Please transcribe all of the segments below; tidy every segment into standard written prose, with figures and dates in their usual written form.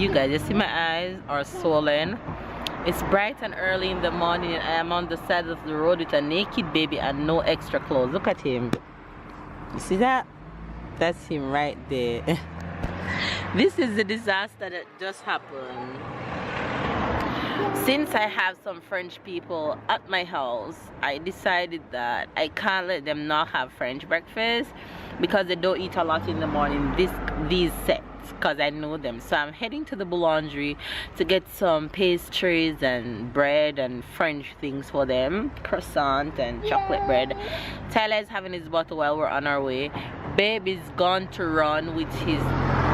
You guys, you see my eyes are swollen. It's bright and early in the morning and I am on the side of the road with a naked baby and no extra clothes. Look at him. You see that? That's him right there. This is the disaster that just happened. Since I have some French people at my house, I decided that I can't let them not have French breakfast because they don't eat a lot in the morning. These sets, because I know them. So I'm heading to the boulangerie to get some pastries and bread and French things for them, croissant and chocolate bread. Tyler is having his bottle while we're on our way. Babe is gone to run with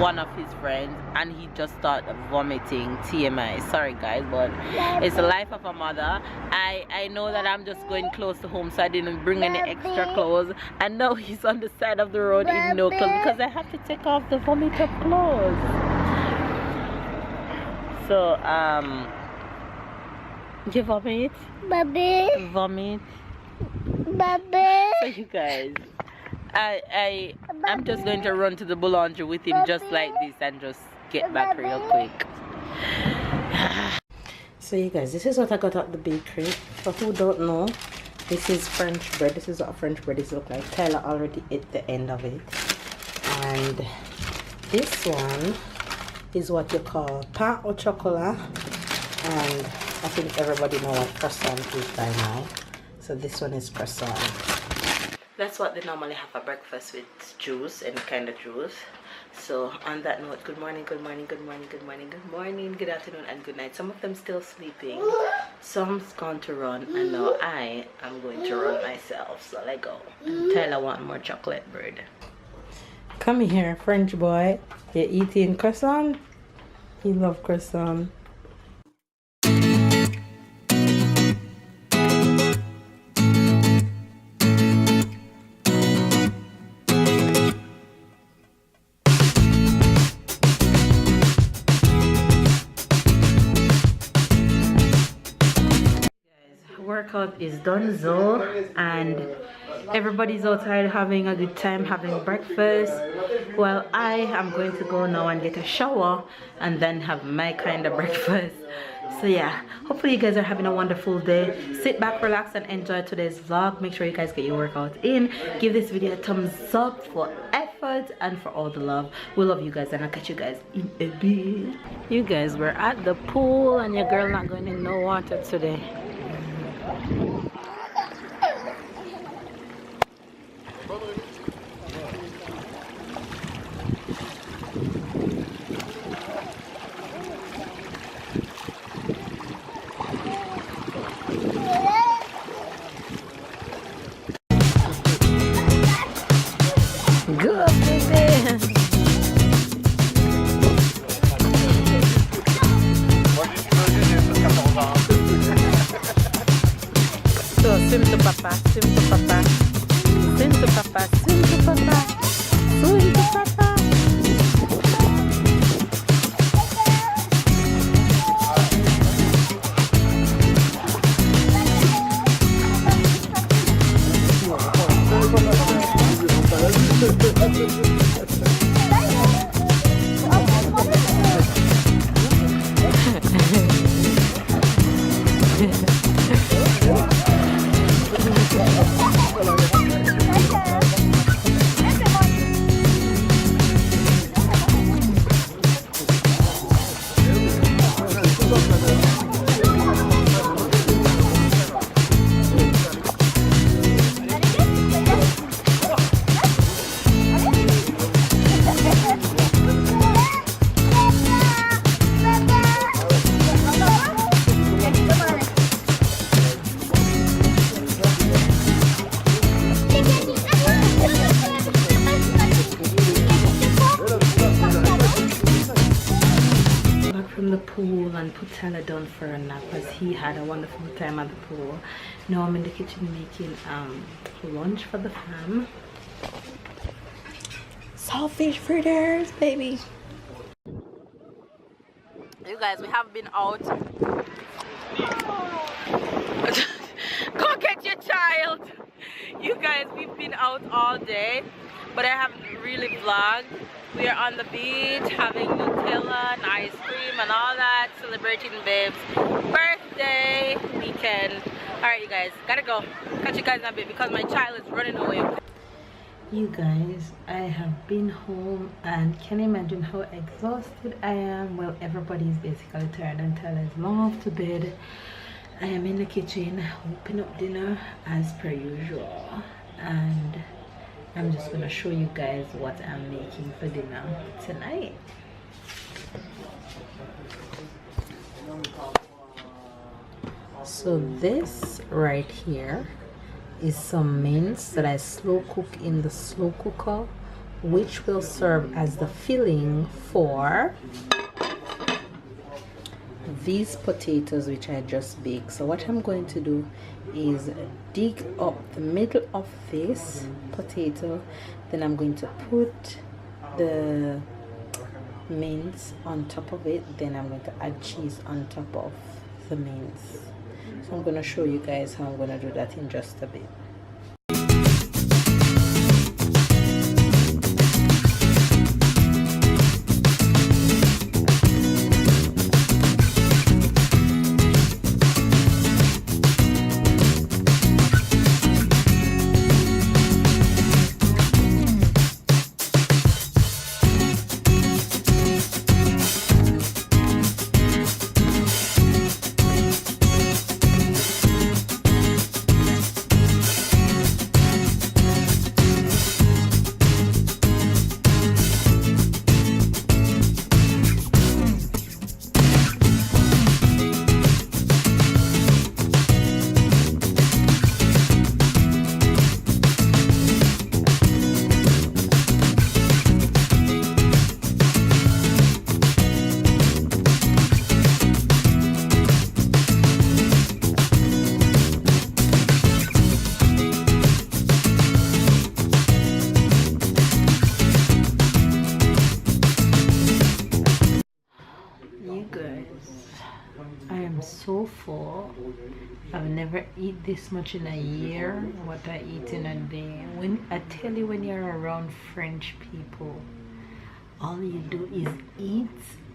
one of his friends and he just started vomiting. TMI, sorry guys, but it's the life of a mother. I know that I'm just going close to home, so I didn't bring any extra clothes, and now he's on the side of the road in no clothes because I have to take off the vomited clothes. So you vomit? Baby. Vomit? Baby. So you guys, I'm just going to run to the boulangerie with him just like this and just get back real quick. So you guys, this is what I got at the bakery. For who don't know, this is French bread. This is what French bread is look like. Tyler already ate the end of it. And this one is what you call pain au chocolat. And I think everybody knows what croissant is by now. So this one is croissant. That's what they normally have for breakfast with juice, any kind of juice. So on that note, good morning, good morning, good morning, good morning, good morning, good afternoon, and good night. Some of them still sleeping, some's gone to run, and now I am going to run myself. So let go. And Tyler want more chocolate bread. Come here, French boy. You're eating croissant? He loves croissant. Workout is done so, and everybody's outside having a good time having breakfast. Well, I am going to go now and get a shower and then have my kind of breakfast. So yeah, hopefully you guys are having a wonderful day. Sit back, relax, and enjoy today's vlog. Make sure you guys get your workout in. Give this video a thumbs up for effort and for all the love. We love you guys, and I'll catch you guys in a bit. You guys, we're at the pool and your girl not going in no water today. Good baby. So swim to papa, swim to papa, swim to papa, swim to papa, swim to papa. From the pool and put Tyler down for a nap as he had a wonderful time at the pool. Now I'm in the kitchen making lunch for the fam. Saltfish fritters, baby. You guys, we have been out. Go get your child. You guys, we've been out all day, but I haven't really vlogged. We are on the beach having the tequila and ice cream and all that, celebrating Babe's birthday weekend. Alright, you guys, gotta go. Catch you guys in a bit because my child is running away. You guys, I have been home and can you imagine how exhausted I am? Well, everybody is basically tired and Tyler is long off to bed. I am in the kitchen whipping up dinner as per usual, and I'm just gonna show you guys what I'm making for dinner tonight. So this right here is some mince that I slow cook in the slow cooker, which will serve as the filling for these potatoes which I just baked. So what I'm going to do is dig up the middle of this potato, then I'm going to put the mince on top of it, then I'm going to add cheese on top of the mince. So I'm going to show you guys how I'm going to do that in just a bit. I am so full. I've never eaten this much in a year. What I eat in a day. When I tell you, when you're around French people, all you do is eat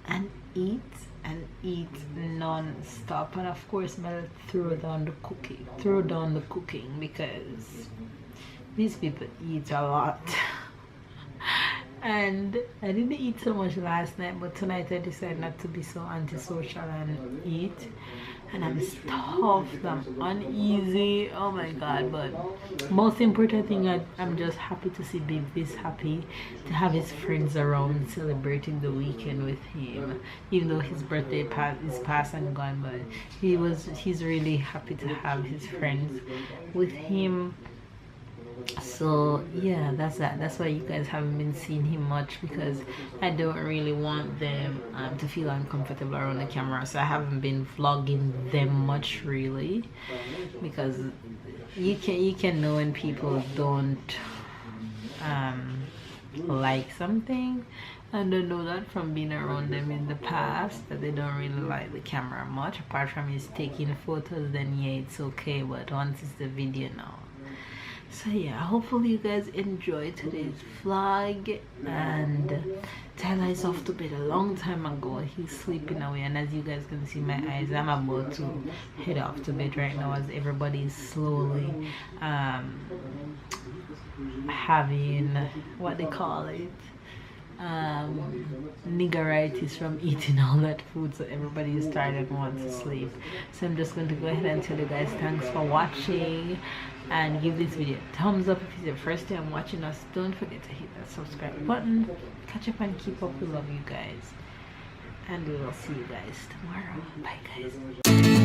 and eat and eat non-stop. And of course, I'll throw down the cooking because these people eat a lot. And I didn't eat so much last night, but tonight I decided not to be so antisocial and eat. And I'm stuffed, I'm uneasy, oh my god. But most important thing, I'm just happy to see Babe this happy, to have his friends around celebrating the weekend with him. Even though his birthday is past and gone, but he's really happy to have his friends with him. So yeah, that's that. That's why you guys haven't been seeing him much, because I don't really want them to feel uncomfortable around the camera. So I haven't been vlogging them much really, because you can know when people don't like something. And I know that from being around them in the past, that they don't really like the camera much. Apart from is taking photos, then yeah, it's okay. But once it's the video now. So yeah, hopefully you guys enjoyed today's vlog. And Tyler is off to bed a long time ago. He's sleeping away, and as you guys can see my eyes, I'm about to head off to bed right now, as everybody is slowly having what they call it, niggeritis from eating all that food. So everybody is tired and wants to sleep. So I'm just going to go ahead and tell you guys thanks for watching, and give this video a thumbs up if it's your first time watching us. Don't forget to hit that subscribe button. Catch up and keep up. We love you guys, and we will see you guys tomorrow. Bye guys.